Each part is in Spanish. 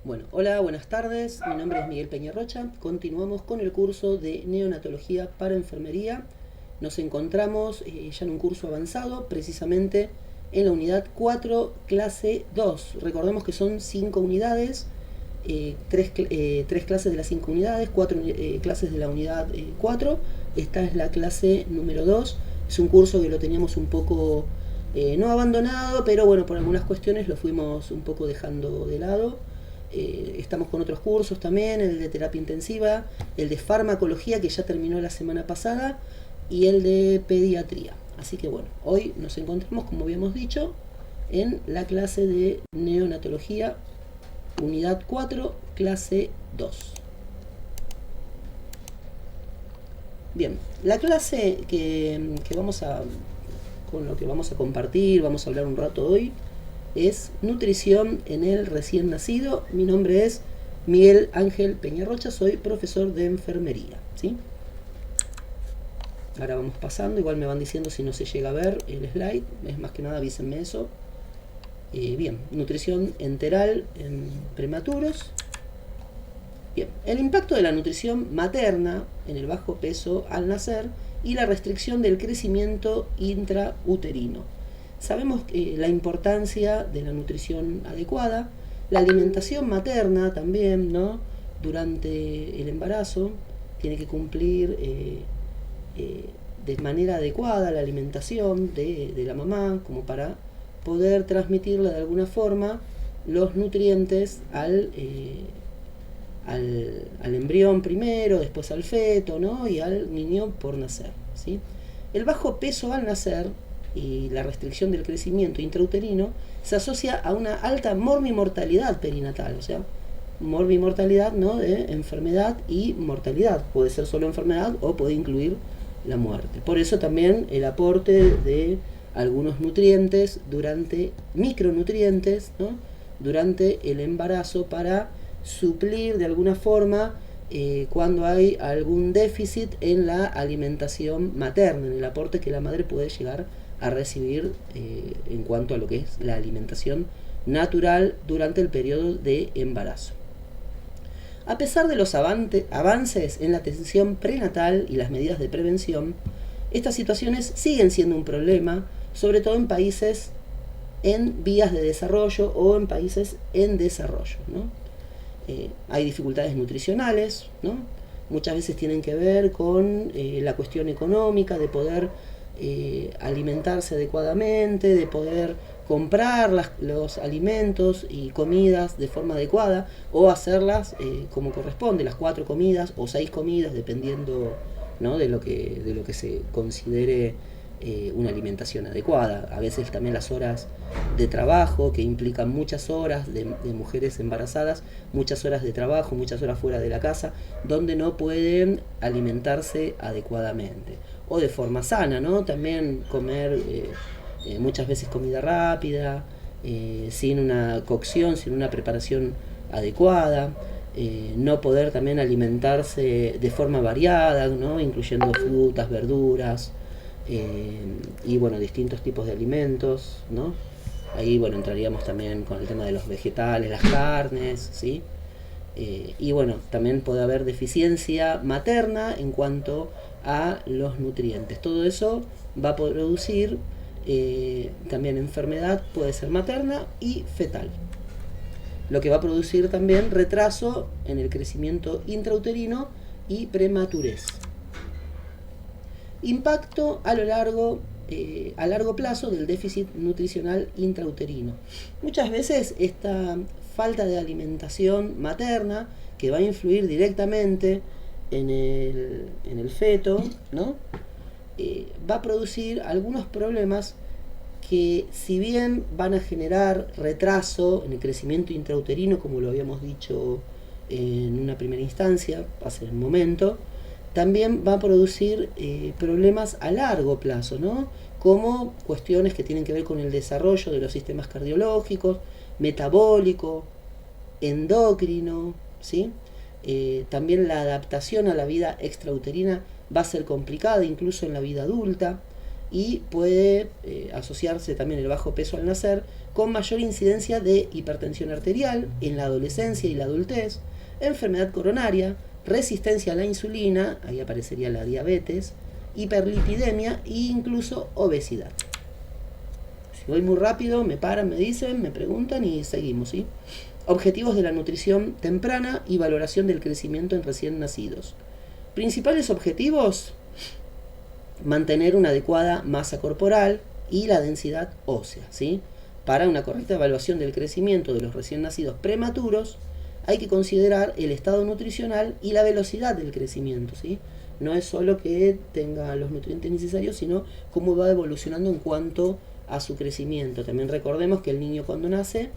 Bueno, hola, buenas tardes. Mi nombre es Miguel Peñarrocha. Continuamos con el curso de neonatología para enfermería. Nos encontramos ya en un curso avanzado, precisamente en la unidad 4, clase 2. Recordemos que son 5 unidades, 3 clases de las 5 unidades, 4 clases de la unidad 4. Esta es la clase número 2. Es un curso que lo teníamos un poco no abandonado, pero bueno, por algunas cuestiones lo fuimos un poco dejando de lado. Estamos con otros cursos también, el de terapia intensiva, el de farmacología que ya terminó la semana pasada y el de pediatría. Así que bueno, hoy nos encontramos, como habíamos dicho, en la clase de neonatología, unidad 4, clase 2. Bien, la clase con lo que vamos a compartir, vamos a hablar un rato hoy, es nutrición en el recién nacido. Mi nombre es Miguel Ángel Peñarrocha, soy profesor de enfermería, ¿sí? Ahora vamos pasando, igual me van diciendo si no se llega a ver el slide, es más que nada avísenme eso. Bien, nutrición enteral en prematuros. Bien, el impacto de la nutrición materna en el bajo peso al nacer y la restricción del crecimiento intrauterino. Sabemos la importancia de la nutrición adecuada, la alimentación materna también, ¿no? Durante el embarazo tiene que cumplir de manera adecuada la alimentación de la mamá, como para poder transmitirle de alguna forma los nutrientes al embrión primero, después al feto, ¿no? Y al niño por nacer, ¿sí? El bajo peso al nacer y la restricción del crecimiento intrauterino se asocia a una alta morbimortalidad perinatal, o sea, morbimortalidad, ¿no? De enfermedad y mortalidad. Puede ser solo enfermedad o puede incluir la muerte. Por eso también el aporte de algunos nutrientes micronutrientes, ¿no? Durante el embarazo para suplir de alguna forma cuando hay algún déficit en la alimentación materna, en el aporte que la madre puede llegar a recibir en cuanto a lo que es la alimentación natural durante el periodo de embarazo. A pesar de los avances en la atención prenatal y las medidas de prevención, estas situaciones siguen siendo un problema, sobre todo en países en vías de desarrollo o en países en desarrollo, ¿no? Hay dificultades nutricionales, ¿no? Muchas veces tienen que ver con la cuestión económica, de poder alimentarse adecuadamente, de poder comprar los alimentos y comidas de forma adecuada o hacerlas como corresponde, las 4 comidas o 6 comidas, dependiendo, ¿no? de lo que se considere una alimentación adecuada. A veces también las horas de trabajo, que implican muchas horas de mujeres embarazadas, muchas horas de trabajo, muchas horas fuera de la casa, donde no pueden alimentarse adecuadamente. O de forma sana, ¿no? También comer muchas veces comida rápida, sin una cocción, sin una preparación adecuada. No poder también alimentarse de forma variada, ¿no? Incluyendo frutas, verduras, y bueno, distintos tipos de alimentos, ¿no? Ahí bueno, entraríamos también con el tema de los vegetales, las carnes, ¿sí? Y bueno, también puede haber deficiencia materna en cuanto a los nutrientes. Todo eso va a producir también enfermedad, puede ser materna y fetal, lo que va a producir también retraso en el crecimiento intrauterino y prematurez. Impacto a largo plazo del déficit nutricional intrauterino. Muchas veces esta falta de alimentación materna, que va a influir directamente en el feto, ¿no? Va a producir algunos problemas que, si bien van a generar retraso en el crecimiento intrauterino, como lo habíamos dicho en una primera instancia hace un momento, también va a producir problemas a largo plazo, ¿no? Como cuestiones que tienen que ver con el desarrollo de los sistemas cardiológicos, metabólico, endocrino, ¿sí? También la adaptación a la vida extrauterina va a ser complicada, incluso en la vida adulta. y puede asociarse también el bajo peso al nacer con mayor incidencia de hipertensión arterial en la adolescencia y la adultez, enfermedad coronaria, resistencia a la insulina, ahí aparecería la diabetes, hiperlipidemia e incluso obesidad. Si voy muy rápido, me paran, me dicen, me preguntan y seguimos, ¿sí? Objetivos de la nutrición temprana y valoración del crecimiento en recién nacidos. Principales objetivos: mantener una adecuada masa corporal y la densidad ósea, ¿sí? Para una correcta evaluación del crecimiento de los recién nacidos prematuros, hay que considerar el estado nutricional y la velocidad del crecimiento, ¿sí? No es solo que tenga los nutrientes necesarios, sino cómo va evolucionando en cuanto a su crecimiento. También recordemos que el niño cuando nace,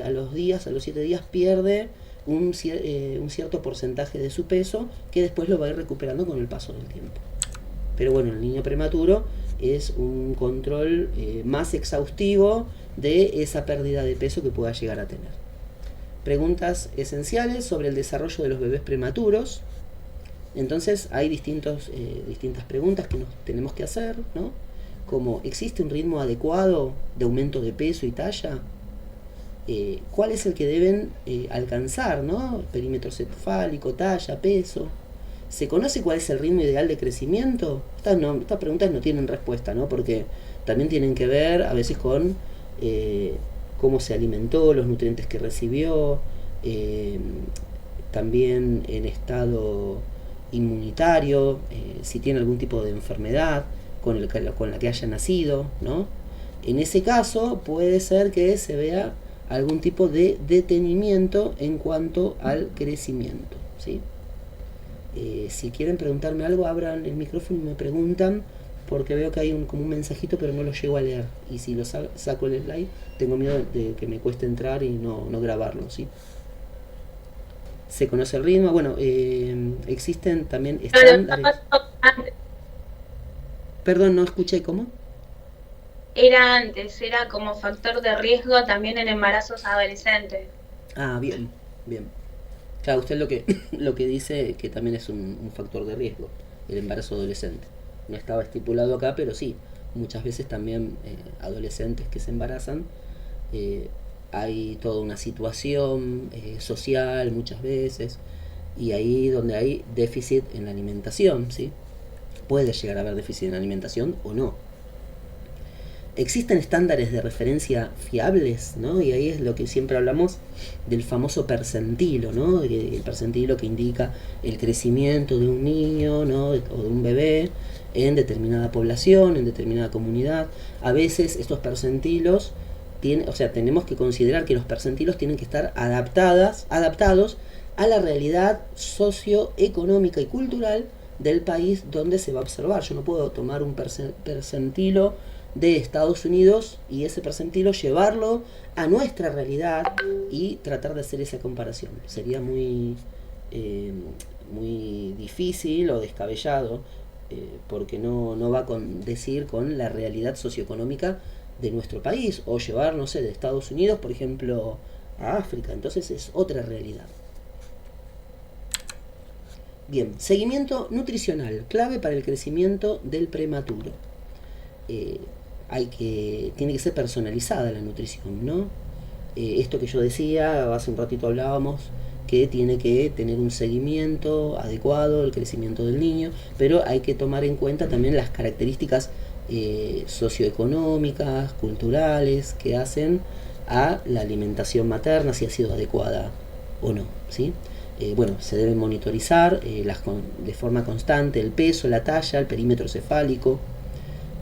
a los 7 días, pierde un cierto porcentaje de su peso, que después lo va a ir recuperando con el paso del tiempo. Pero bueno, el niño prematuro es un control más exhaustivo de esa pérdida de peso que pueda llegar a tener. Preguntas esenciales sobre el desarrollo de los bebés prematuros. Entonces hay distintas preguntas que nos tenemos que hacer, ¿no? Como, ¿existe un ritmo adecuado de aumento de peso y talla? ¿Cuál es el que deben alcanzar, ¿no? Perímetro cefálico, talla, peso. ¿Se conoce cuál es el ritmo ideal de crecimiento? Estas preguntas no tienen respuesta, ¿no? Porque también tienen que ver a veces con cómo se alimentó, los nutrientes que recibió, también el estado inmunitario, si tiene algún tipo de enfermedad con la que haya nacido, ¿no? En ese caso puede ser que se vea algún tipo de detenimiento en cuanto al crecimiento, ¿sí? Si quieren preguntarme algo, abran el micrófono y me preguntan, porque veo que hay como un mensajito, pero no lo llego a leer. Y si lo saco el slide, tengo miedo de que me cueste entrar y no grabarlo, ¿sí? ¿Se conoce el ritmo? Bueno, existen también estándares. Perdón, no escuché, ¿cómo? Era como factor de riesgo también en embarazos adolescentes. Ah, bien, bien. Claro, usted lo que dice que también es un factor de riesgo, el embarazo adolescente. No estaba estipulado acá, pero sí, muchas veces también adolescentes que se embarazan, hay toda una situación social muchas veces, y ahí donde hay déficit en la alimentación, ¿sí? Puede llegar a haber déficit en la alimentación o no. Existen estándares de referencia fiables, ¿no? Y ahí es lo que siempre hablamos del famoso percentilo, ¿no? El percentilo que indica el crecimiento de un niño, ¿no? O de un bebé en determinada población, en determinada comunidad. A veces estos percentilos tenemos que considerar que los percentilos tienen que estar adaptados a la realidad socioeconómica y cultural del país donde se va a observar. Yo no puedo tomar un percentilo de Estados Unidos y ese percentilo llevarlo a nuestra realidad y tratar de hacer esa comparación. Sería muy difícil o descabellado, porque no va a decir con la realidad socioeconómica de nuestro país, o llevar, no sé, de Estados Unidos, por ejemplo, a África. Entonces es otra realidad. Bien, seguimiento nutricional, clave para el crecimiento del prematuro. Tiene que ser personalizada la nutrición, ¿no? Esto que yo decía, hace un ratito hablábamos, que tiene que tener un seguimiento adecuado del crecimiento del niño, pero hay que tomar en cuenta también las características socioeconómicas, culturales, que hacen a la alimentación materna, si ha sido adecuada o no, ¿sí? Bueno, se debe monitorizar de forma constante el peso, la talla, el perímetro cefálico,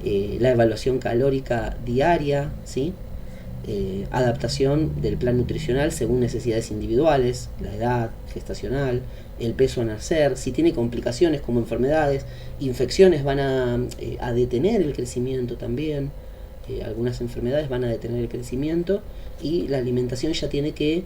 la evaluación calórica diaria, ¿sí? Adaptación del plan nutricional según necesidades individuales, la edad gestacional, el peso a nacer, si tiene complicaciones como enfermedades, infecciones van a detener el crecimiento también, algunas enfermedades van a detener el crecimiento, y la alimentación ya tiene que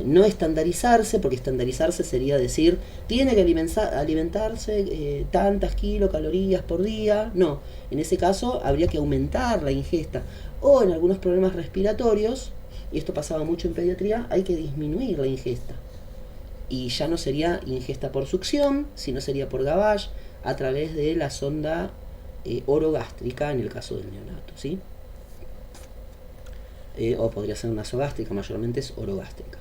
no estandarizarse, porque estandarizarse sería decir, tiene que alimentarse tantas kilocalorías por día. No, en ese caso habría que aumentar la ingesta, o en algunos problemas respiratorios, y esto pasaba mucho en pediatría, hay que disminuir la ingesta, y ya no sería ingesta por succión, sino sería por gavage, a través de la sonda orogástrica en el caso del neonato, ¿sí? O podría ser nasogástrica, mayormente es orogástrica.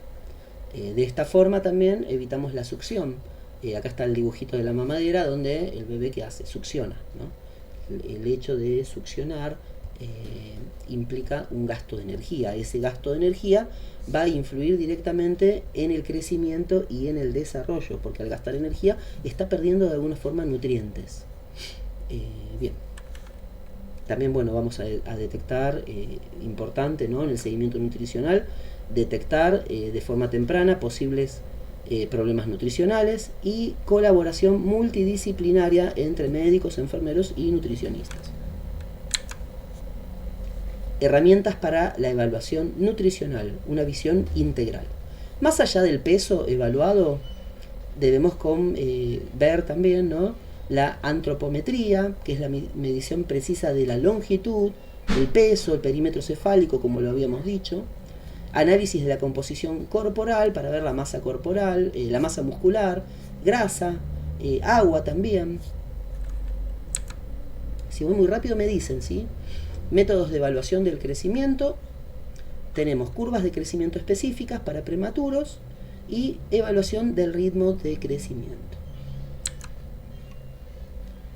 De esta forma también evitamos la succión. Acá está el dibujito de la mamadera donde el bebé ¿qué hace? Succiona, ¿no? El hecho de succionar implica un gasto de energía. Ese gasto de energía va a influir directamente en el crecimiento y en el desarrollo, porque al gastar energía está perdiendo de alguna forma nutrientes. Bien. También, bueno, vamos a detectar, importante, ¿no? En el seguimiento nutricional, detectar de forma temprana posibles problemas nutricionales y colaboración multidisciplinaria entre médicos, enfermeros y nutricionistas. Herramientas para la evaluación nutricional, una visión integral. Más allá del peso evaluado, debemos ver también, ¿no?, la antropometría, que es la medición precisa de la longitud, el peso, el perímetro cefálico, como lo habíamos dicho. Análisis de la composición corporal para ver la masa corporal, la masa muscular, grasa, agua también. Si voy muy rápido me dicen, ¿sí? Métodos de evaluación del crecimiento. Tenemos curvas de crecimiento específicas para prematuros y evaluación del ritmo de crecimiento.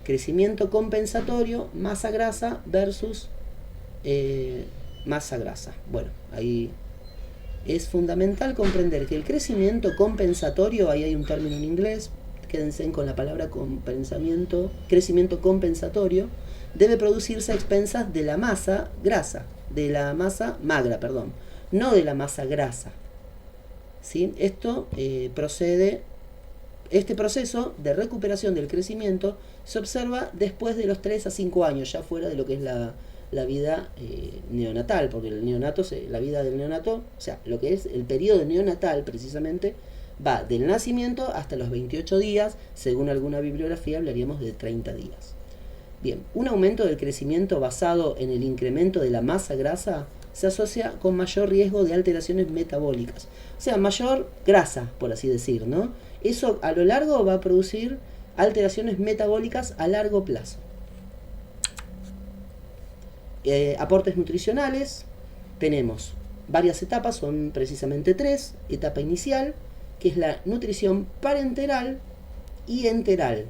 Crecimiento compensatorio, masa grasa versus masa grasa. Bueno, ahí es fundamental comprender que el crecimiento compensatorio, ahí hay un término en inglés, quédense con la palabra crecimiento compensatorio, debe producirse a expensas de la masa grasa, de la masa magra, perdón, no de la masa grasa. ¿Sí? Este proceso de recuperación del crecimiento se observa después de los 3 a 5 años, ya fuera de lo que es la vida neonatal, porque la vida del neonato, o sea, lo que es el periodo neonatal precisamente, va del nacimiento hasta los 28 días, según alguna bibliografía hablaríamos de 30 días. Bien, un aumento del crecimiento basado en el incremento de la masa grasa se asocia con mayor riesgo de alteraciones metabólicas, o sea, mayor grasa, por así decir, ¿no? Eso a lo largo va a producir alteraciones metabólicas a largo plazo. Aportes nutricionales, tenemos varias etapas, son precisamente 3. Etapa inicial, que es la nutrición parenteral y enteral.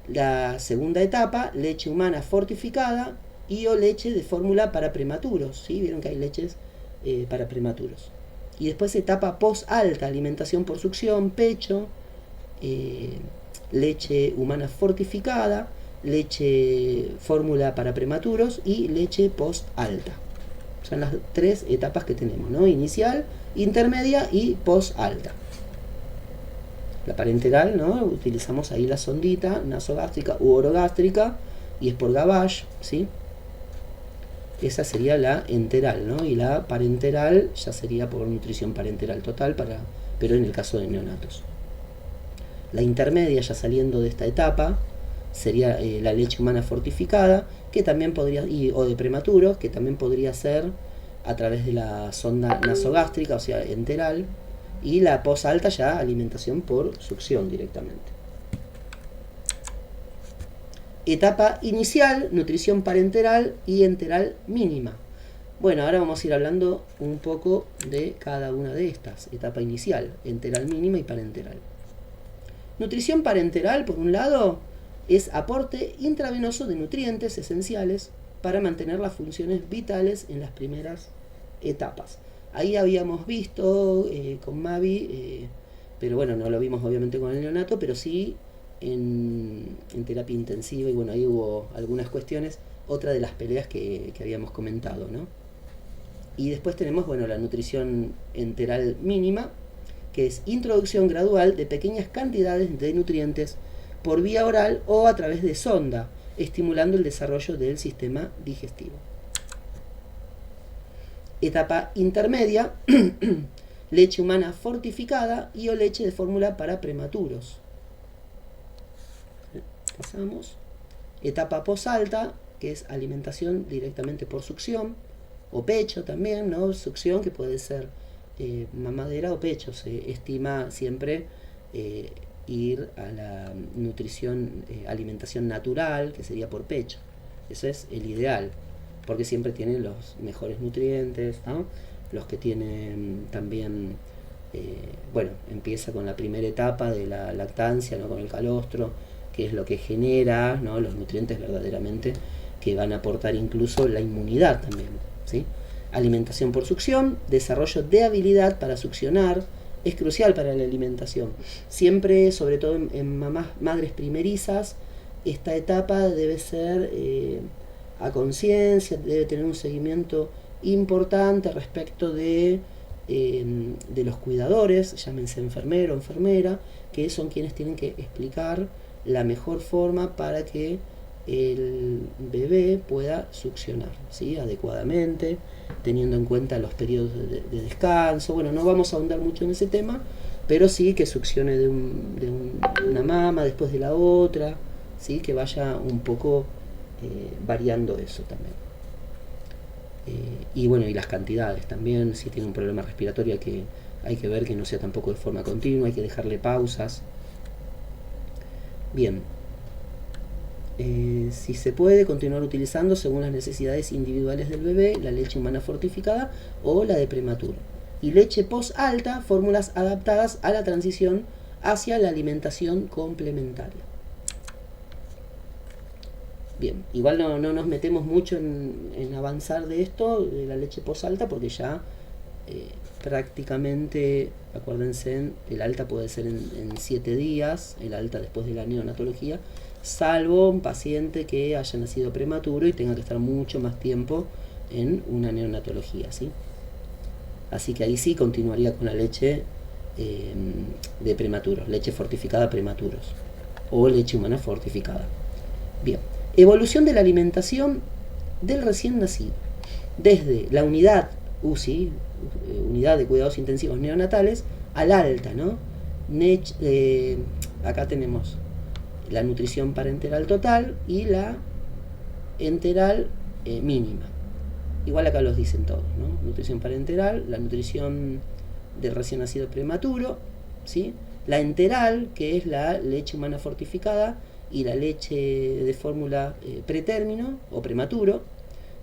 La segunda etapa, leche humana fortificada y o leche de fórmula para prematuros, ¿sí? Vieron que hay leches para prematuros. Y después etapa post-alta, alimentación por succión, pecho, leche humana fortificada, leche fórmula para prematuros y leche post-alta. Son las 3 etapas que tenemos, ¿no? Inicial, intermedia y post-alta. La parenteral, ¿no? Utilizamos ahí la sondita nasogástrica u orogástrica y es por gavage, ¿sí? Esa sería la enteral, ¿no? Y la parenteral ya sería por nutrición parenteral total, pero en el caso de neonatos. La intermedia, ya saliendo de esta etapa, sería la leche humana fortificada, que también podría, o de prematuros, que también podría ser a través de la sonda nasogástrica, o sea, enteral, y la posalta ya alimentación por succión directamente. Etapa inicial, nutrición parenteral y enteral mínima. Bueno, ahora vamos a ir hablando un poco de cada una de estas. Etapa inicial, enteral mínima y parenteral. Nutrición parenteral, por un lado, es aporte intravenoso de nutrientes esenciales para mantener las funciones vitales en las primeras etapas. Ahí habíamos visto con Mavi, pero bueno, no lo vimos obviamente con el neonato, pero sí en terapia intensiva, y bueno, ahí hubo algunas cuestiones, otra de las peleas que habíamos comentado, ¿no? Y después tenemos, bueno, la nutrición enteral mínima, que es introducción gradual de pequeñas cantidades de nutrientes por vía oral o a través de sonda, estimulando el desarrollo del sistema digestivo. Etapa intermedia, leche humana fortificada y o leche de fórmula para prematuros. Pasamos. Etapa posalta, que es alimentación directamente por succión, o pecho también, ¿no? Succión que puede ser mamadera o pecho. Se estima siempre ir a la nutrición, alimentación natural, que sería por pecho. Eso es el ideal, porque siempre tienen los mejores nutrientes, ¿no? Los que tienen también, bueno, empieza con la primera etapa de la lactancia, ¿no? Con el calostro, que es lo que genera, ¿no? Los nutrientes verdaderamente que van a aportar incluso la inmunidad también, ¿sí? Alimentación por succión, desarrollo de habilidad para succionar, es crucial para la alimentación. Siempre, sobre todo en madres primerizas, esta etapa debe ser a conciencia, debe tener un seguimiento importante respecto de los cuidadores, llámense enfermero o enfermera, que son quienes tienen que explicar la mejor forma para que el bebé pueda succionar, ¿sí? Adecuadamente, teniendo en cuenta los periodos de descanso. Bueno, no vamos a ahondar mucho en ese tema, pero sí que succione de una mama después de la otra, ¿sí? Que vaya un poco variando eso también. Y bueno, y las cantidades también, si tiene un problema respiratorio hay que ver que no sea tampoco de forma continua, hay que dejarle pausas. Bien, si se puede continuar utilizando según las necesidades individuales del bebé, la leche humana fortificada o la de prematuro. Y leche post-alta, fórmulas adaptadas a la transición hacia la alimentación complementaria. Bien, igual no nos metemos mucho en avanzar de esto, de la leche post-alta, porque ya prácticamente, acuérdense, el alta puede ser en 7 días, el alta después de la neonatología, salvo un paciente que haya nacido prematuro y tenga que estar mucho más tiempo en una neonatología, ¿sí? Así que ahí sí continuaría con la leche de prematuros, leche fortificada prematuros o leche humana fortificada. Bien, evolución de la alimentación del recién nacido. Desde la unidad UCI, unidad de cuidados intensivos neonatales, al alta, ¿no? Acá tenemos la nutrición parenteral total y la enteral mínima. Igual acá los dicen todos, ¿no? Nutrición parenteral, la nutrición del recién nacido prematuro, ¿sí? La enteral, que es la leche humana fortificada y la leche de fórmula pretérmino o prematuro,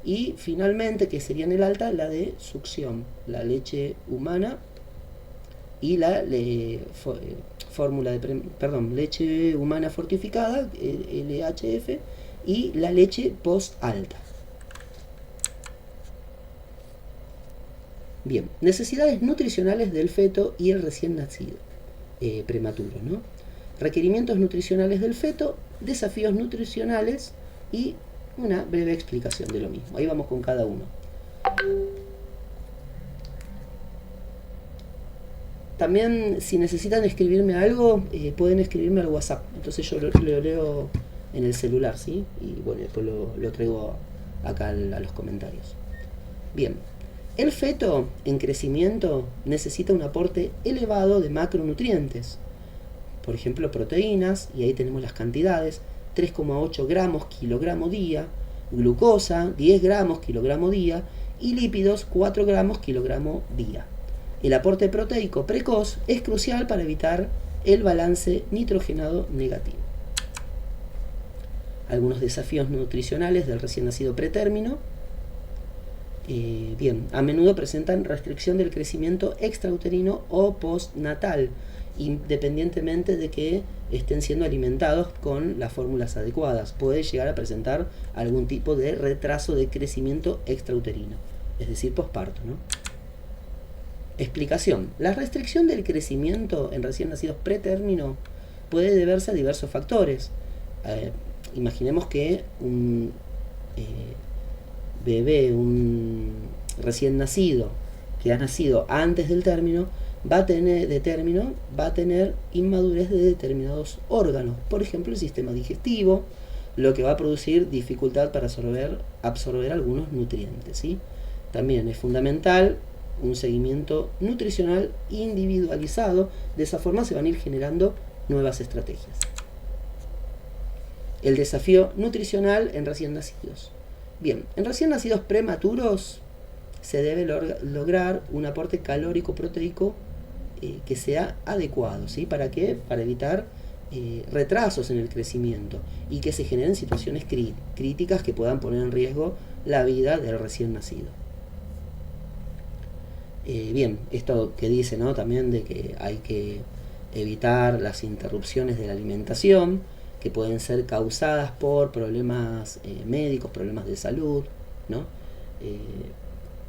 y finalmente, que sería en el alta, la de succión, la leche humana y la fórmula de leche humana fortificada, LHF, y la leche post-alta. Bien, necesidades nutricionales del feto y el recién nacido prematuro, ¿no? Requerimientos nutricionales del feto, desafíos nutricionales y una breve explicación de lo mismo. Ahí vamos con cada uno. También, si necesitan escribirme algo, pueden escribirme al WhatsApp. Entonces yo lo leo en el celular, ¿sí? Y bueno, después lo traigo acá a los comentarios. Bien, el feto en crecimiento necesita un aporte elevado de macronutrientes. Por ejemplo, proteínas, y ahí tenemos las cantidades: 3,8 gramos kilogramo día, glucosa 10 gramos kilogramo día y lípidos 4 gramos kilogramo día. El aporte proteico precoz es crucial para evitar el balance nitrogenado negativo. Algunos desafíos nutricionales del recién nacido pretérmino. Bien, a menudo presentan restricción del crecimiento extrauterino o postnatal, independientemente de que estén siendo alimentados con las fórmulas adecuadas. Puede llegar a presentar algún tipo de retraso de crecimiento extrauterino, es decir, posparto, ¿no? Explicación. La restricción del crecimiento en recién nacidos pretérmino puede deberse a diversos factores. Imaginemos que un bebé, un recién nacido que ha nacido antes del término, va a tener inmadurez de determinados órganos, por ejemplo el sistema digestivo, lo que va a producir dificultad para absorber algunos nutrientes, ¿sí? También es fundamental un seguimiento nutricional individualizado. De esa forma se van a ir generando nuevas estrategias. El desafío nutricional en recién nacidos. Bien, en recién nacidos prematuros se debe lograr un aporte calórico proteico que sea adecuado, ¿sí? ¿Para qué? Para evitar retrasos en el crecimiento y que se generen situaciones críticas que puedan poner en riesgo la vida del recién nacido. Bien, esto que dice, ¿no? También de que hay que evitar las interrupciones de la alimentación que pueden ser causadas por problemas médicos, problemas de salud, ¿no?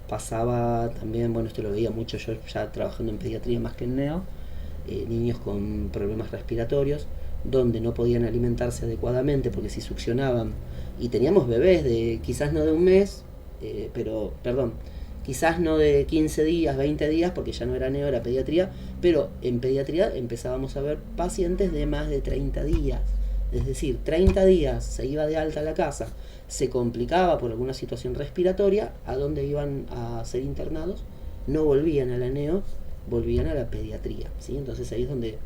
Pasaba también, bueno, esto lo veía mucho yo ya trabajando en pediatría más que en neo, niños con problemas respiratorios, donde no podían alimentarse adecuadamente porque si succionaban, y teníamos bebés de quizás no de un mes, quizás no de 15 días, 20 días, porque ya no era neo, era pediatría, pero en pediatría empezábamos a ver pacientes de más de 30 días. Es decir, 30 días se iba de alta a la casa, se complicaba por alguna situación respiratoria, ¿a dónde iban a ser internados? No volvían a la neo, volvían a la pediatría, ¿sí? Entonces ahí es donde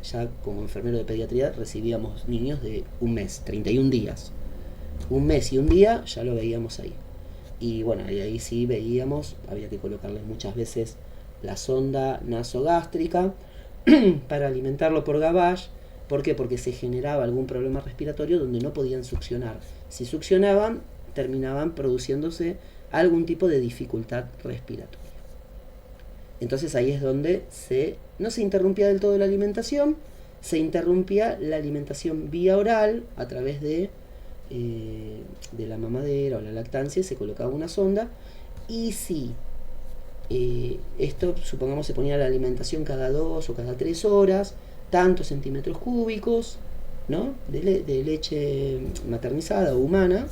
ya como enfermero de pediatría recibíamos niños de un mes, 31 días. Un mes y un día ya lo veíamos ahí. Y bueno, ahí sí veíamos, había que colocarle muchas veces la sonda nasogástrica para alimentarlo por gavage. ¿Por qué? Porque se generaba algún problema respiratorio donde no podían succionar. Si succionaban, terminaban produciéndose algún tipo de dificultad respiratoria. Entonces ahí es donde no se interrumpía del todo la alimentación, se interrumpía la alimentación vía oral a través de la mamadera o la lactancia, se colocaba una sonda, y si esto, supongamos, se ponía la alimentación cada 2 o cada 3 horas, tantos centímetros cúbicos, ¿no? de leche maternizada o humana,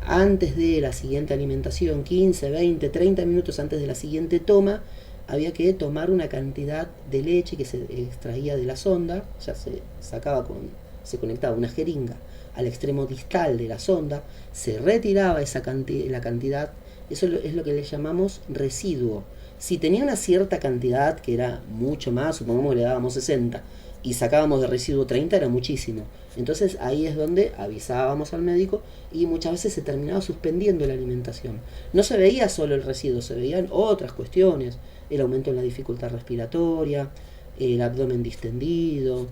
antes de la siguiente alimentación, 15, 20, 30 minutos antes de la siguiente toma, había que tomar una cantidad de leche que se extraía de la sonda, ya se conectaba una jeringa al extremo distal de la sonda, se retiraba la cantidad, eso es lo que le llamamos residuo. Si tenía una cierta cantidad, que era mucho más, supongamos que le dábamos 60, y sacábamos de residuo 30, era muchísimo. Entonces ahí es donde avisábamos al médico y muchas veces se terminaba suspendiendo la alimentación. No se veía solo el residuo, se veían otras cuestiones, el aumento en la dificultad respiratoria, el abdomen distendido,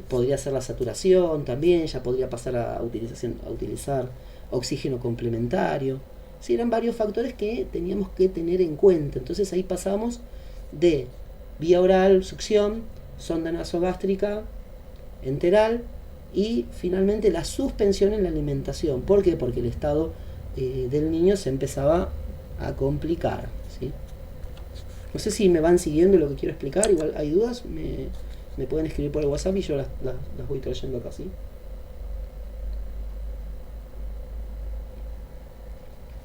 podría ser la saturación también, ya podría pasar a utilizar oxígeno complementario. Sí, eran varios factores que teníamos que tener en cuenta. Entonces ahí pasamos de vía oral, succión, sonda nasogástrica, enteral, y finalmente la suspensión en la alimentación. ¿Por qué? Porque el estado del niño se empezaba a complicar, ¿sí? No sé si me van siguiendo lo que quiero explicar, igual hay dudas, me pueden escribir por el WhatsApp y yo las voy trayendo acá, ¿sí?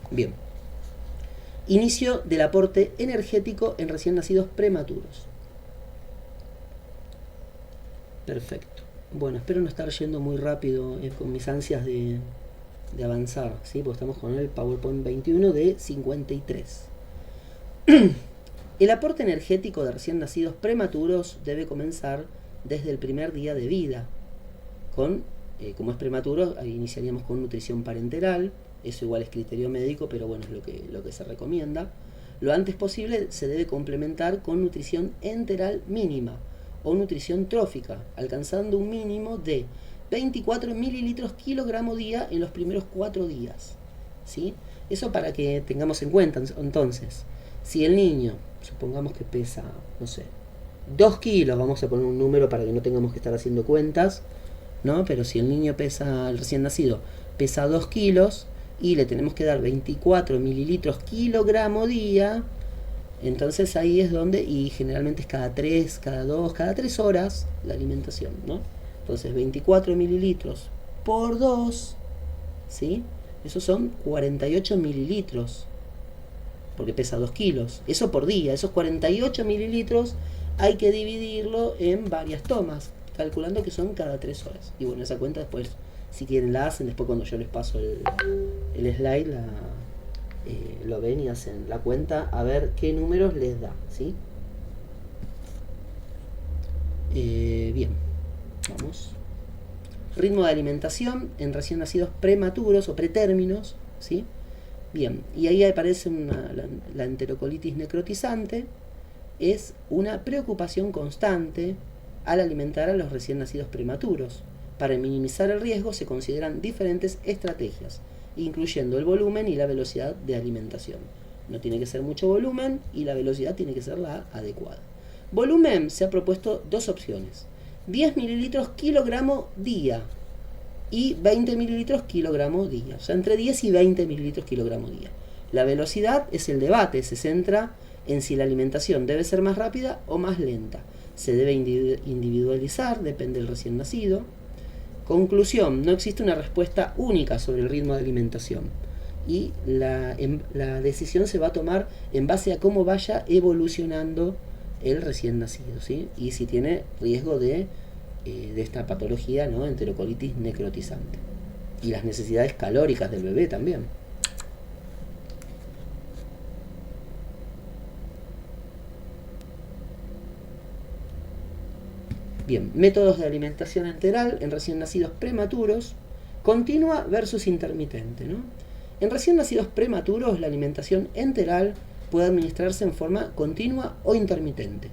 Bien. Inicio del aporte energético en recién nacidos prematuros. Perfecto. Bueno, espero no estar yendo muy rápido con mis ansias de avanzar, ¿sí? Porque estamos con el PowerPoint 21 de 53. El aporte energético de recién nacidos prematuros debe comenzar desde el primer día de vida. Como es prematuro, ahí iniciaríamos con nutrición parenteral. Eso igual es criterio médico, pero bueno, es lo que se recomienda. Lo antes posible se debe complementar con nutrición enteral mínima o nutrición trófica, alcanzando un mínimo de 24 mililitros kilogramo día en los primeros 4 días, ¿sí? Eso para que tengamos en cuenta. Entonces, si el niño, supongamos que pesa, no sé, 2 kilos, vamos a poner un número para que no tengamos que estar haciendo cuentas, ¿no? Pero si el niño el recién nacido, pesa 2 kilos y le tenemos que dar 24 mililitros kilogramo día, entonces ahí es donde, y generalmente es cada 3, cada 2, cada 3 horas la alimentación, ¿no? Entonces 24 mililitros por 2, ¿sí? Esos son 48 mililitros, porque pesa 2 kilos. Eso por día, esos 48 mililitros hay que dividirlo en varias tomas, calculando que son cada 3 horas. Y bueno, esa cuenta después, si quieren, la hacen. Después cuando yo les paso el slide, lo ven y hacen la cuenta a ver qué números les da, ¿sí? Bien, vamos. Ritmo de alimentación en recién nacidos prematuros o pretérminos, ¿sí? Bien, y ahí aparece la enterocolitis necrotizante. Es una preocupación constante al alimentar a los recién nacidos prematuros. Para minimizar el riesgo se consideran diferentes estrategias, incluyendo el volumen y la velocidad de alimentación. No tiene que ser mucho volumen y la velocidad tiene que ser la adecuada. Volumen, se ha propuesto dos opciones: 10 mililitros kilogramo día y 20 mililitros kilogramo día. O sea, entre 10 y 20 mililitros kilogramo día. La velocidad es el debate, se centra en si la alimentación debe ser más rápida o más lenta. Se debe individualizar, depende del recién nacido. Conclusión, no existe una respuesta única sobre el ritmo de alimentación. Y la decisión se va a tomar en base a cómo vaya evolucionando el recién nacido, ¿sí? Y si tiene riesgo de esta patología, ¿no? Enterocolitis necrotizante. Y las necesidades calóricas del bebé también. Bien, métodos de alimentación enteral en recién nacidos prematuros, continua versus intermitente, ¿no? En recién nacidos prematuros, la alimentación enteral puede administrarse en forma continua o intermitente.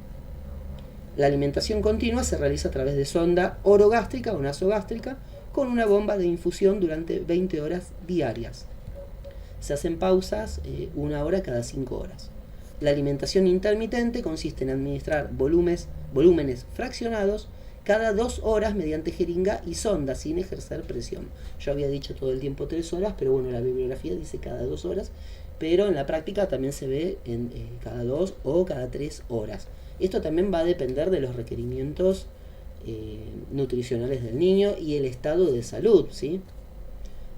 La alimentación continua se realiza a través de sonda orogástrica o nasogástrica con una bomba de infusión durante 20 horas diarias. Se hacen pausas 1 hora cada 5 horas. La alimentación intermitente consiste en administrar volúmenes fraccionados cada 2 horas mediante jeringa y sonda sin ejercer presión. Yo había dicho todo el tiempo 3 horas, pero bueno, la bibliografía dice cada 2 horas, pero en la práctica también se ve en cada 2 o cada 3 horas. Esto también va a depender de los requerimientos nutricionales del niño y el estado de salud, ¿sí?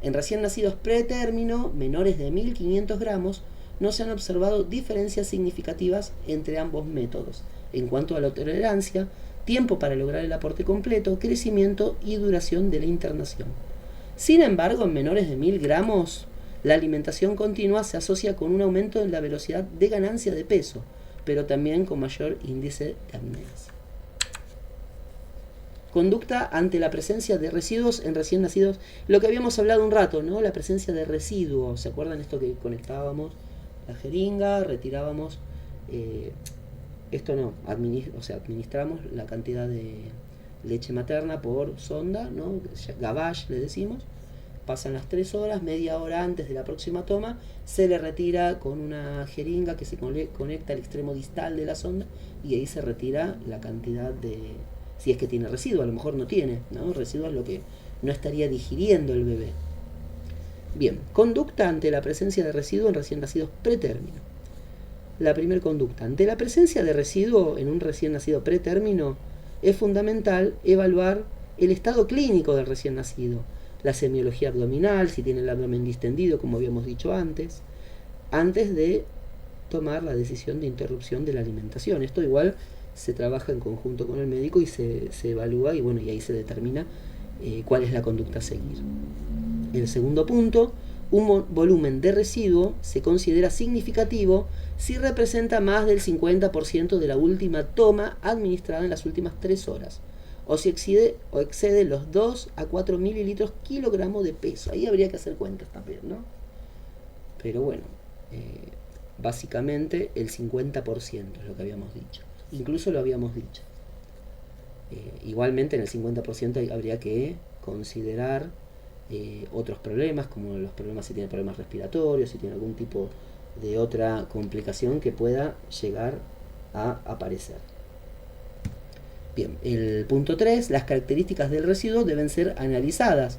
En recién nacidos pretérmino, menores de 1500 gramos, no se han observado diferencias significativas entre ambos métodos en cuanto a la tolerancia, tiempo para lograr el aporte completo, crecimiento y duración de la internación. Sin embargo, en menores de 1000 gramos, la alimentación continua se asocia con un aumento en la velocidad de ganancia de peso, pero también con mayor índice de apneas. Conducta ante la presencia de residuos en recién nacidos. Lo que habíamos hablado un rato, ¿no? La presencia de residuos. ¿Se acuerdan esto que conectábamos la jeringa, retirábamos? Administramos la cantidad de leche materna por sonda, ¿no? Gavage le decimos. Pasan las 3 horas, media hora antes de la próxima toma, se le retira con una jeringa que se conecta al extremo distal de la sonda y ahí se retira la cantidad de... Si es que tiene residuo, a lo mejor no tiene, ¿no? Residuo es lo que no estaría digiriendo el bebé. Bien, conducta ante la presencia de residuo en recién nacidos pretérmino. La primera conducta. Ante la presencia de residuo en un recién nacido pretérmino, es fundamental evaluar el estado clínico del recién nacido, la semiología abdominal, si tiene el abdomen distendido, como habíamos dicho antes de tomar la decisión de interrupción de la alimentación. Esto igual se trabaja en conjunto con el médico y se evalúa y bueno, y ahí se determina cuál es la conducta a seguir. El segundo punto, un volumen de residuo se considera significativo si representa más del 50% de la última toma administrada en las últimas 3 horas, o si excede los 2 a 4 mililitros kilogramo de peso. Ahí habría que hacer cuentas también, ¿no? Pero bueno, básicamente el 50% es lo que habíamos dicho. Incluso lo habíamos dicho. Igualmente en el 50% habría que considerar otros problemas, como los problemas si tiene problemas respiratorios, si tiene algún tipo de otra complicación que pueda llegar a aparecer. Bien, el punto 3, las características del residuo deben ser analizadas.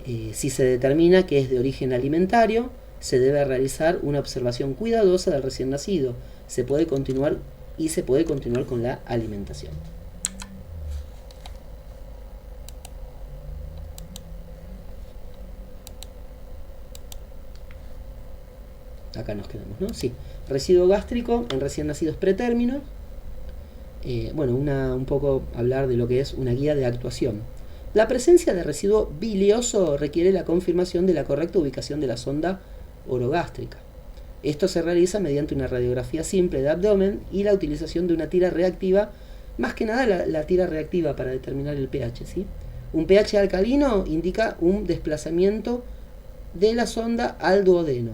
Si se determina que es de origen alimentario, se debe realizar una observación cuidadosa del recién nacido. Se puede continuar con la alimentación. Acá nos quedamos, ¿no? Sí. Residuo gástrico en recién nacidos pretérminos. Un poco hablar de lo que es una guía de actuación. La presencia de residuo bilioso requiere la confirmación de la correcta ubicación de la sonda orogástrica. Esto se realiza mediante una radiografía simple de abdomen y la utilización de una tira reactiva, más que nada la tira reactiva para determinar el pH, ¿sí? Un pH alcalino indica un desplazamiento de la sonda al duodeno.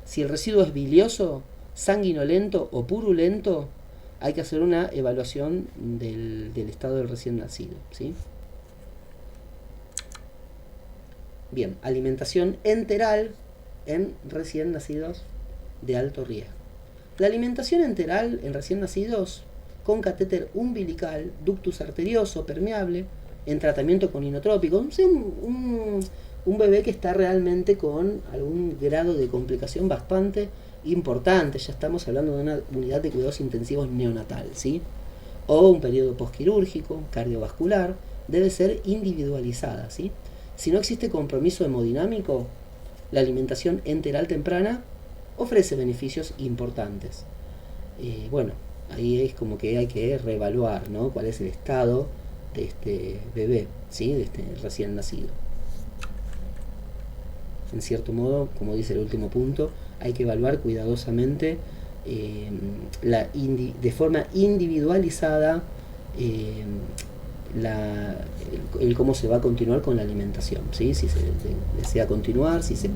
Si el residuo es bilioso, sanguinolento o purulento, hay que hacer una evaluación del estado del recién nacido, ¿sí? Bien, alimentación enteral en recién nacidos de alto riesgo. La alimentación enteral en recién nacidos con catéter umbilical, ductus arterioso permeable, en tratamiento con inotrópico, un bebé que está realmente con algún grado de complicación bastante importante, ya estamos hablando de una unidad de cuidados intensivos neonatal, ¿sí? O un periodo posquirúrgico, cardiovascular, debe ser individualizada, ¿sí? Si no existe compromiso hemodinámico, la alimentación enteral temprana ofrece beneficios importantes. Bueno, ahí es como que hay que reevaluar, ¿no?, cuál es el estado de este bebé, ¿sí?, de este recién nacido. En cierto modo, como dice el último punto, hay que evaluar cuidadosamente de forma individualizada el cómo se va a continuar con la alimentación, ¿sí? Si se desea continuar, si se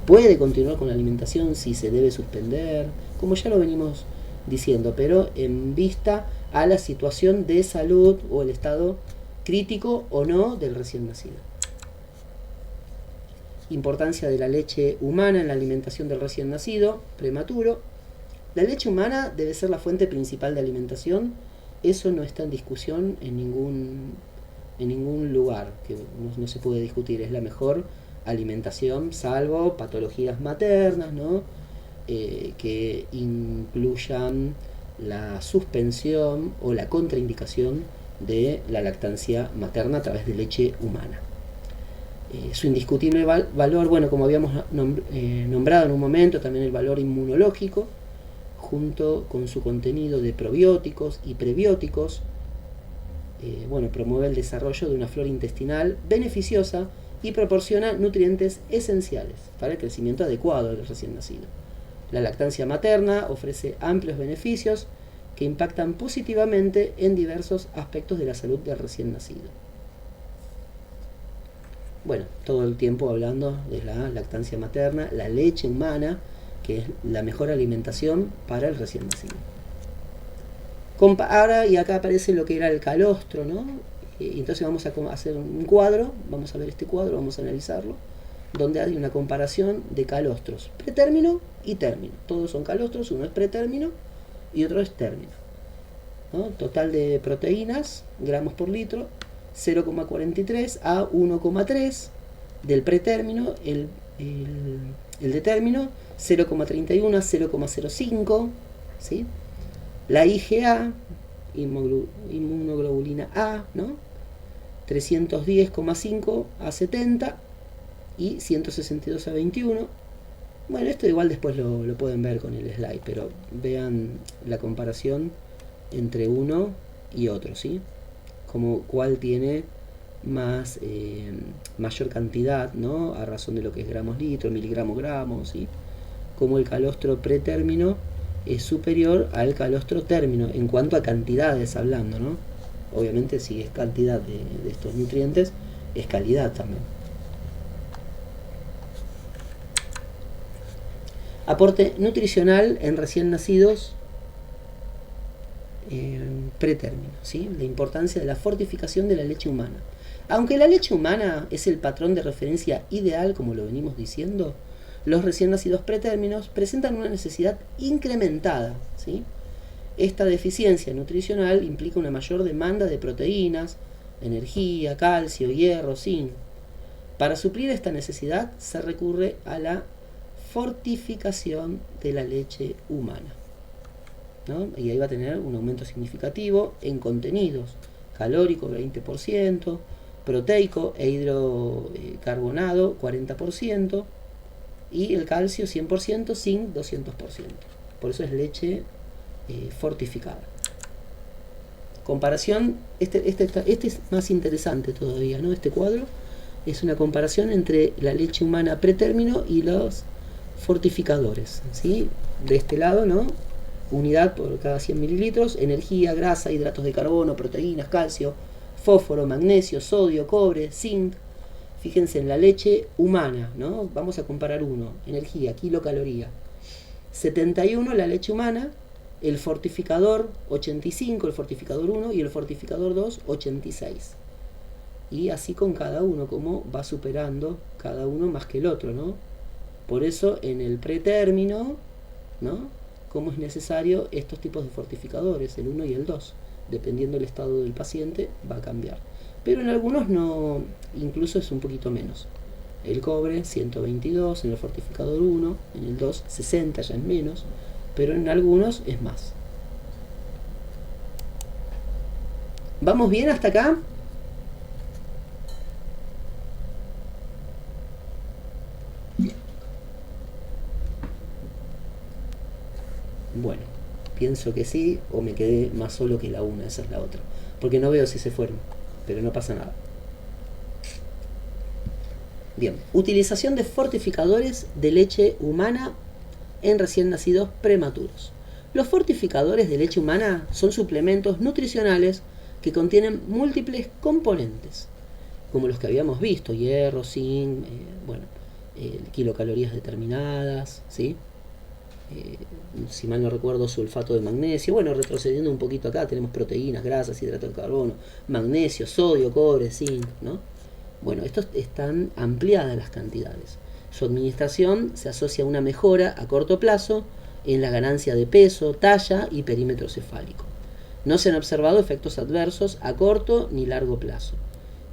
puede continuar con la alimentación, si se debe suspender, como ya lo venimos diciendo, pero en vista a la situación de salud o el estado crítico o no del recién nacido. Importancia de la leche humana en la alimentación del recién nacido prematuro. La leche humana debe ser la fuente principal de alimentación. Eso no está en discusión en ningún lugar, que no se puede discutir. Es la mejor alimentación, salvo patologías maternas, ¿no?, que incluyan la suspensión o la contraindicación de la lactancia materna a través de leche humana. Su indiscutible valor, bueno, como habíamos nombrado en un momento, también el valor inmunológico, junto con su contenido de probióticos y prebióticos, bueno, promueve el desarrollo de una flora intestinal beneficiosa y proporciona nutrientes esenciales para el crecimiento adecuado del recién nacido. La lactancia materna ofrece amplios beneficios que impactan positivamente en diversos aspectos de la salud del recién nacido. Bueno, todo el tiempo hablando de la lactancia materna, la leche humana, que es la mejor alimentación para el recién nacido. Ahora, y acá aparece lo que era el calostro, ¿no? Entonces vamos a hacer un cuadro, vamos a ver este cuadro, vamos a analizarlo, donde hay una comparación de calostros, pretérmino y término. Todos son calostros, uno es pretérmino y otro es término, ¿no? Total de proteínas, gramos por litro, 0,43 a 1,3 del pretérmino, el de término 0,31 a 0,05, ¿sí? La IgA, inmunoglobulina A, ¿no?, 310,5 a 70 y 162 a 21. Bueno, esto igual después lo pueden ver con el slide, pero vean la comparación entre uno y otro, ¿sí? Como cuál tiene mayor cantidad, ¿no?, a razón de lo que es gramos litro, miligramos gramos, ¿sí? Como el calostro pretérmino es superior al calostro término en cuanto a cantidades hablando, ¿no? Obviamente si es cantidad de estos nutrientes, es calidad también. Aporte nutricional en recién nacidos pretérmino, ¿sí? La importancia de la fortificación de la leche humana. Aunque la leche humana es el patrón de referencia ideal, como lo venimos diciendo, los recién nacidos pretérminos presentan una necesidad incrementada, ¿sí? Esta deficiencia nutricional implica una mayor demanda de proteínas, energía, calcio, hierro, zinc. Para suplir esta necesidad se recurre a la fortificación de la leche humana, ¿no? Y ahí va a tener un aumento significativo en contenidos: calórico 20%, proteico e hidrocarbonado 40%, y el calcio 100%, zinc 200%. Por eso es leche fortificada. Comparación, este es más interesante todavía, ¿no? Este cuadro es una comparación entre la leche humana pretérmino y los fortificadores, ¿sí? De este lado, ¿no?, unidad por cada 100 mililitros, energía, grasa, hidratos de carbono, proteínas, calcio, fósforo, magnesio, sodio, cobre, zinc. Fíjense en la leche humana, ¿no? Vamos a comparar uno: energía, kilocaloría. 71 la leche humana, el fortificador 85, el fortificador 1 y el fortificador 2 86. Y así con cada uno, como va superando cada uno más que el otro, ¿no? Por eso en el pretérmino, ¿no? Como es necesario estos tipos de fortificadores, el 1 y el 2, dependiendo del estado del paciente, va a cambiar. Pero en algunos no, incluso es un poquito menos. El cobre 122 en el fortificador 1, en el 2 60, ya es menos, pero en algunos es más. ¿Vamos bien hasta acá? Bueno, pienso que sí, o me quedé más solo que la una, esa es la otra. Porque no veo si se fueron, pero no pasa nada. Bien, utilización de fortificadores de leche humana en recién nacidos prematuros. Los fortificadores de leche humana son suplementos nutricionales que contienen múltiples componentes, como los que habíamos visto, hierro, zinc, kilocalorías determinadas, ¿sí? Si mal no recuerdo, sulfato de magnesio. Bueno, retrocediendo un poquito acá, tenemos proteínas, grasas, hidrato de carbono, magnesio, sodio, cobre, zinc, ¿no? Bueno, estos están ampliadas las cantidades. Su administración se asocia a una mejora a corto plazo en la ganancia de peso, talla y perímetro cefálico. No se han observado efectos adversos a corto ni largo plazo.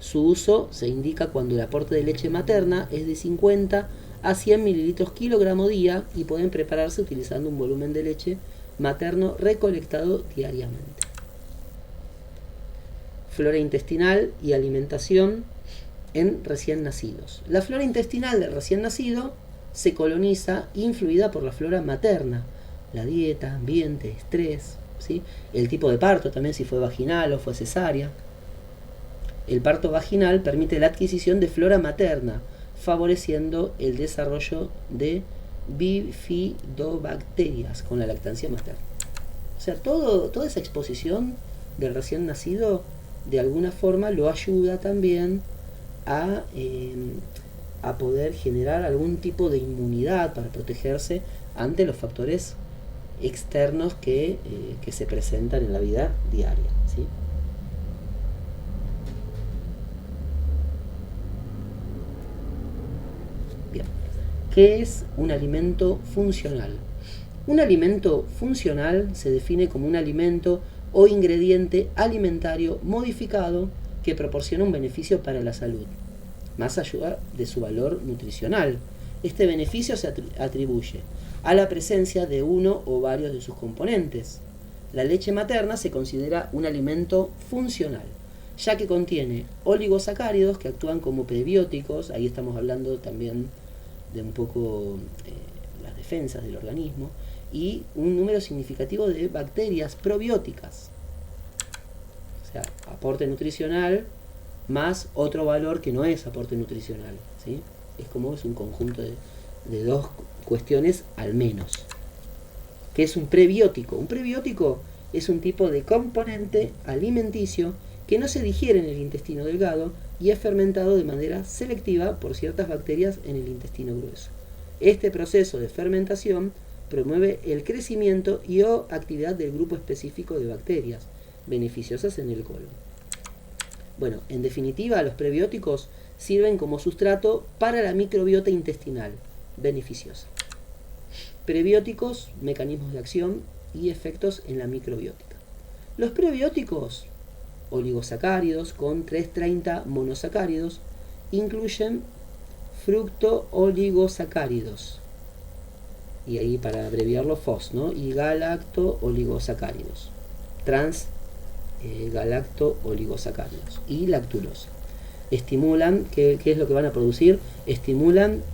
Su uso se indica cuando el aporte de leche materna es de 50 a 100 mililitros kilogramo día y pueden prepararse utilizando un volumen de leche materno recolectado diariamente. Flora intestinal y alimentación en recién nacidos. La flora intestinal del recién nacido se coloniza influida por la flora materna, la dieta, ambiente, estrés, ¿sí? El tipo de parto también, si fue vaginal o fue cesárea. El parto vaginal permite la adquisición de flora materna, favoreciendo el desarrollo de bifidobacterias con la lactancia materna. O sea, toda esa exposición del recién nacido de alguna forma lo ayuda también a poder generar algún tipo de inmunidad para protegerse ante los factores externos que se presentan en la vida diaria, ¿sí? Bien. ¿Qué es un alimento funcional? Un alimento funcional se define como un alimento o ingrediente alimentario modificado que proporciona un beneficio para la salud, más allá de su valor nutricional. Este beneficio se atribuye a la presencia de uno o varios de sus componentes. La leche materna se considera un alimento funcional, ya que contiene oligosacáridos que actúan como prebióticos. Ahí estamos hablando también de un poco las defensas del organismo, y un número significativo de bacterias probióticas. O sea, aporte nutricional más otro valor que no es aporte nutricional, ¿sí? Es como es un conjunto de dos cuestiones al menos. ¿Qué es un prebiótico? Un prebiótico es un tipo de componente alimenticio que no se digiere en el intestino delgado y es fermentado de manera selectiva por ciertas bacterias en el intestino grueso. Este proceso de fermentación promueve el crecimiento y o actividad del grupo específico de bacterias beneficiosas en el colon. Bueno, en definitiva, los prebióticos sirven como sustrato para la microbiota intestinal beneficiosa. Prebióticos, mecanismos de acción y efectos en la microbiótica. Los prebióticos, oligosacáridos con 330 monosacáridos, incluyen fructooligosacáridos, y ahí para abreviarlo FOS, ¿no? Y galacto-oligosacáridos, galacto-oligosacáridos y lactulosa. Estimulan, ¿qué es lo que van a producir? Estimulan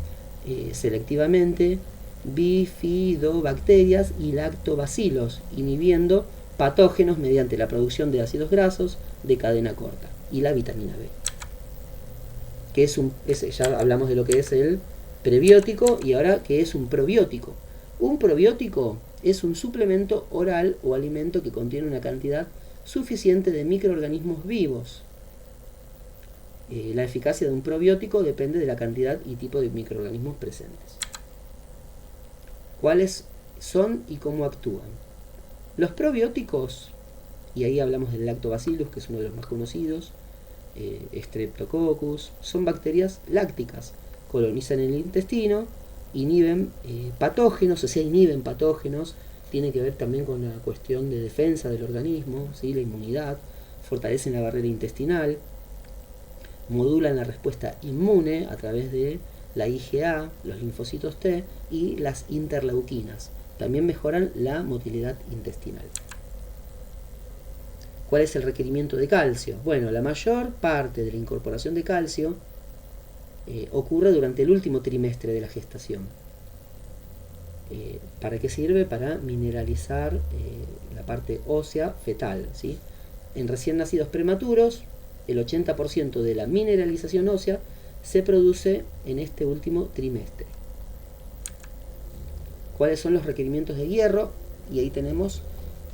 selectivamente bifidobacterias y lactobacilos, inhibiendo patógenos mediante la producción de ácidos grasos de cadena corta y la vitamina B. Ya hablamos de lo que es el prebiótico, y ahora ¿qué es un probiótico? Un probiótico es un suplemento oral o alimento que contiene una cantidad suficiente de microorganismos vivos. La eficacia de un probiótico depende de la cantidad y tipo de microorganismos presentes. ¿Cuáles son y cómo actúan. Los probióticos, y ahí hablamos del Lactobacillus, que es uno de los más conocidos, Streptococcus, son bacterias lácticas, colonizan el intestino, inhiben patógenos, tiene que ver también con la cuestión de defensa del organismo, ¿sí? La inmunidad, fortalecen la barrera intestinal, modulan la respuesta inmune a través de la IgA, los linfocitos T y las interleuquinas. También mejoran la motilidad intestinal. ¿Cuál es el requerimiento de calcio? Bueno, la mayor parte de la incorporación de calcio ocurre durante el último trimestre de la gestación. ¿Para qué sirve? Para mineralizar la parte ósea fetal, ¿sí? En recién nacidos prematuros, el 80% de la mineralización ósea se produce en este último trimestre. ¿Cuáles son los requerimientos de hierro? Y ahí tenemos,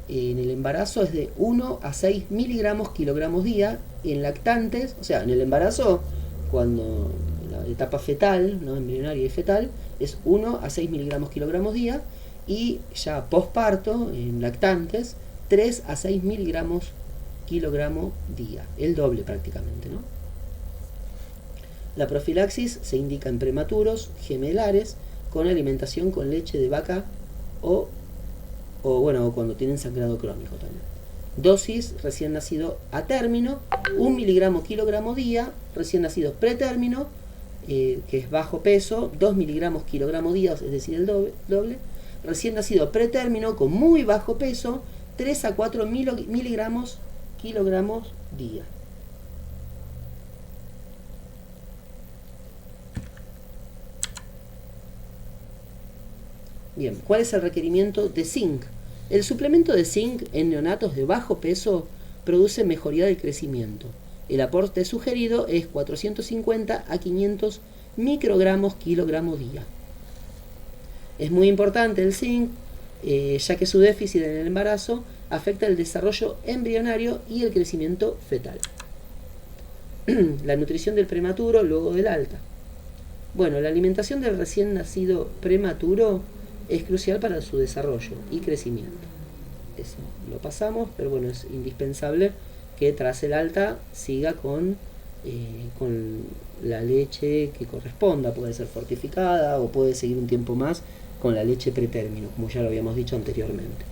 en el embarazo es de 1 a 6 miligramos kilogramos día, en lactantes, o sea, en el embarazo, cuando la etapa fetal, ¿no? Embrionaria y fetal, es 1 a 6 miligramos kilogramos día, y ya posparto, en lactantes, 3 a 6 miligramos kilogramo día, el doble prácticamente, ¿no? La profilaxis se indica en prematuros, gemelares, con alimentación con leche de vaca o cuando tienen sangrado crónico también. Dosis recién nacido a término, 1 miligramo kilogramo día, recién nacidos pretérmino, que es bajo peso, 2 miligramos kilogramo día, es decir, el doble. Recién nacido pretérmino con muy bajo peso, 3 a 4 miligramos kilogramos día. Bien, ¿cuál es el requerimiento de zinc? El suplemento de zinc en neonatos de bajo peso produce mejoría del crecimiento. El aporte sugerido es 450 a 500 microgramos kilogramo día. Es muy importante el zinc, ya que su déficit en el embarazo afecta el desarrollo embrionario y el crecimiento fetal. La nutrición del prematuro luego del alta. Bueno, la alimentación del recién nacido prematuro es crucial para su desarrollo y crecimiento. Eso lo pasamos, pero bueno, es indispensable que tras el alta siga con la leche que corresponda. Puede ser fortificada o puede seguir un tiempo más con la leche pretérmino, como ya lo habíamos dicho anteriormente.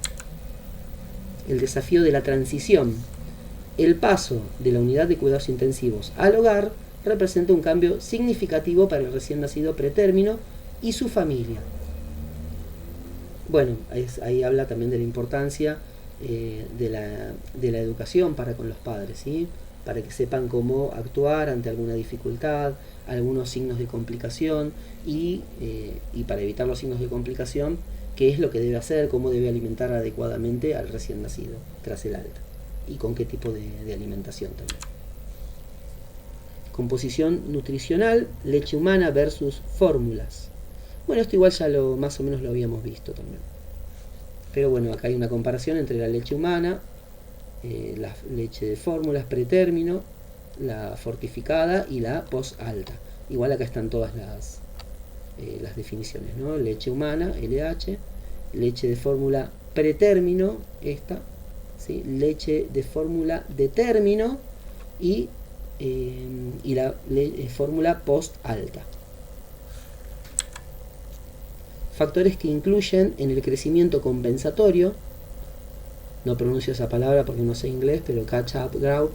El desafío de la transición. El paso de la unidad de cuidados intensivos al hogar representa un cambio significativo para el recién nacido pretérmino y su familia. Bueno, ahí habla también de la importancia de la educación para con los padres, ¿sí? Para que sepan cómo actuar ante alguna dificultad, algunos signos de complicación y para evitar los signos de complicación, qué es lo que debe hacer, cómo debe alimentar adecuadamente al recién nacido tras el alta y con qué tipo de alimentación también. Composición nutricional, leche humana versus fórmulas. Bueno, esto igual ya más o menos lo habíamos visto también. Pero bueno, acá hay una comparación entre la leche humana, la leche de fórmulas pretérmino, la fortificada y la post-alta. Igual acá están todas las definiciones, ¿no? Leche humana, LH, leche de fórmula pretérmino, esta, ¿sí? Leche de fórmula de término y la fórmula post-alta. Factores que incluyen en el crecimiento compensatorio, no pronuncio esa palabra porque no sé inglés, pero catch up growth,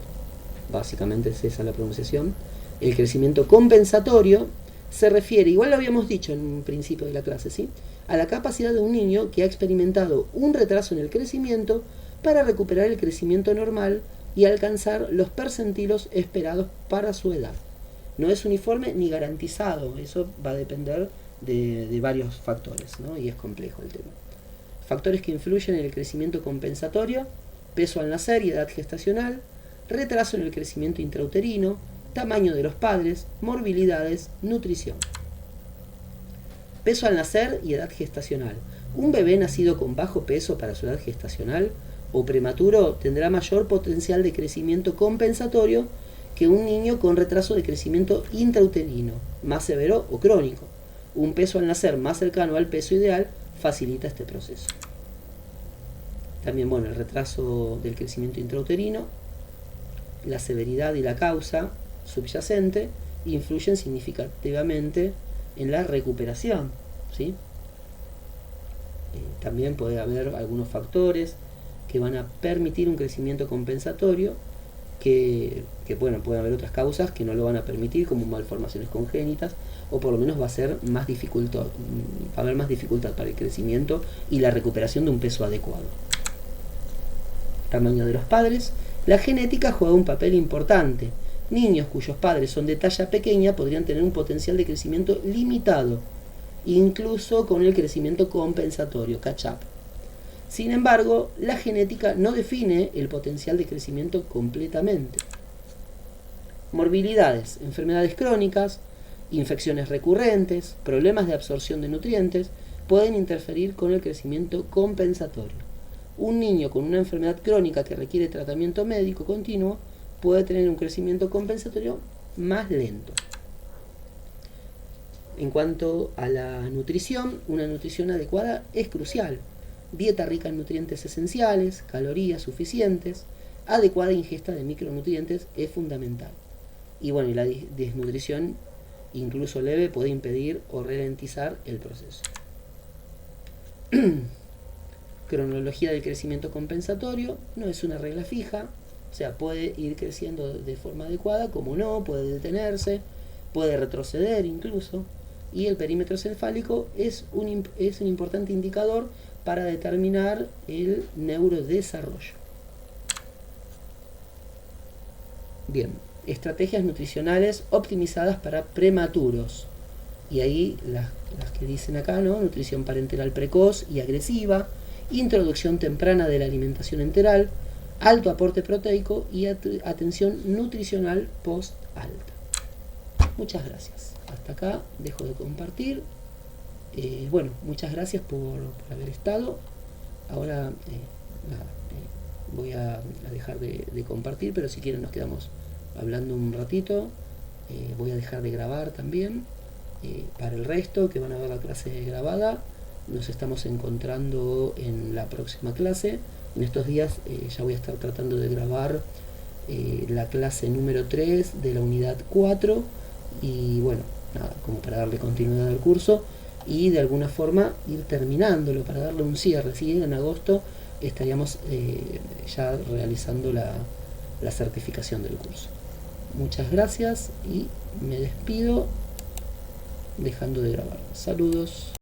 básicamente es esa la pronunciación. El crecimiento compensatorio se refiere, igual lo habíamos dicho en un principio de la clase, ¿sí?, a la capacidad de un niño que ha experimentado un retraso en el crecimiento para recuperar el crecimiento normal y alcanzar los percentilos esperados para su edad. No es uniforme ni garantizado, eso va a depender de varios factores, ¿no? Y es complejo el tema. Factores que influyen en el crecimiento compensatorio: peso al nacer y edad gestacional, retraso en el crecimiento intrauterino, tamaño de los padres, morbilidades, nutrición. Peso al nacer y edad gestacional. Un bebé nacido con bajo peso para su edad gestacional o prematuro tendrá mayor potencial de crecimiento compensatorio que un niño con retraso de crecimiento intrauterino, más severo o crónico. Un peso al nacer más cercano al peso ideal facilita este proceso. También, bueno, el retraso del crecimiento intrauterino, la severidad y la causa subyacente influyen significativamente en la recuperación, ¿sí? También puede haber algunos factores que van a permitir un crecimiento compensatorio, que bueno, puede haber otras causas que no lo van a permitir, como malformaciones congénitas, o por lo menos va a ser más dificultad, va a haber más dificultad para el crecimiento y la recuperación de un peso adecuado. Tamaño de los padres. La genética juega un papel importante. Niños cuyos padres son de talla pequeña podrían tener un potencial de crecimiento limitado, incluso con el crecimiento compensatorio, catch-up. Sin embargo, la genética no define el potencial de crecimiento completamente. Morbilidades, enfermedades crónicas, infecciones recurrentes, problemas de absorción de nutrientes pueden interferir con el crecimiento compensatorio. Un niño con una enfermedad crónica que requiere tratamiento médico continuo puede tener un crecimiento compensatorio más lento. En cuanto a la nutrición, una nutrición adecuada es crucial. Dieta rica en nutrientes esenciales, calorías suficientes, adecuada ingesta de micronutrientes es fundamental. Y bueno, y la desnutrición, incluso leve, puede impedir o ralentizar el proceso. Cronología del crecimiento compensatorio no es una regla fija, o sea, puede ir creciendo de forma adecuada, como no, puede detenerse, puede retroceder incluso, y el perímetro cefálico es un importante indicador para determinar el neurodesarrollo. Bien, estrategias nutricionales optimizadas para prematuros. Y ahí las que dicen acá, ¿no? Nutrición parenteral precoz y agresiva, introducción temprana de la alimentación enteral, alto aporte proteico y atención nutricional post-alta. Muchas gracias. Hasta acá dejo de compartir. Bueno, muchas gracias por haber estado. Ahora voy a dejar de compartir, pero si quieren nos quedamos hablando un ratito. Voy a dejar de grabar también. Para el resto que van a ver la clase grabada, nos estamos encontrando en la próxima clase. En estos días ya voy a estar tratando de grabar la clase número 3 de la unidad 4 y bueno, nada, como para darle continuidad al curso y de alguna forma ir terminándolo para darle un cierre. ¿Sí? En agosto estaríamos ya realizando la certificación del curso. Muchas gracias y me despido dejando de grabar. Saludos.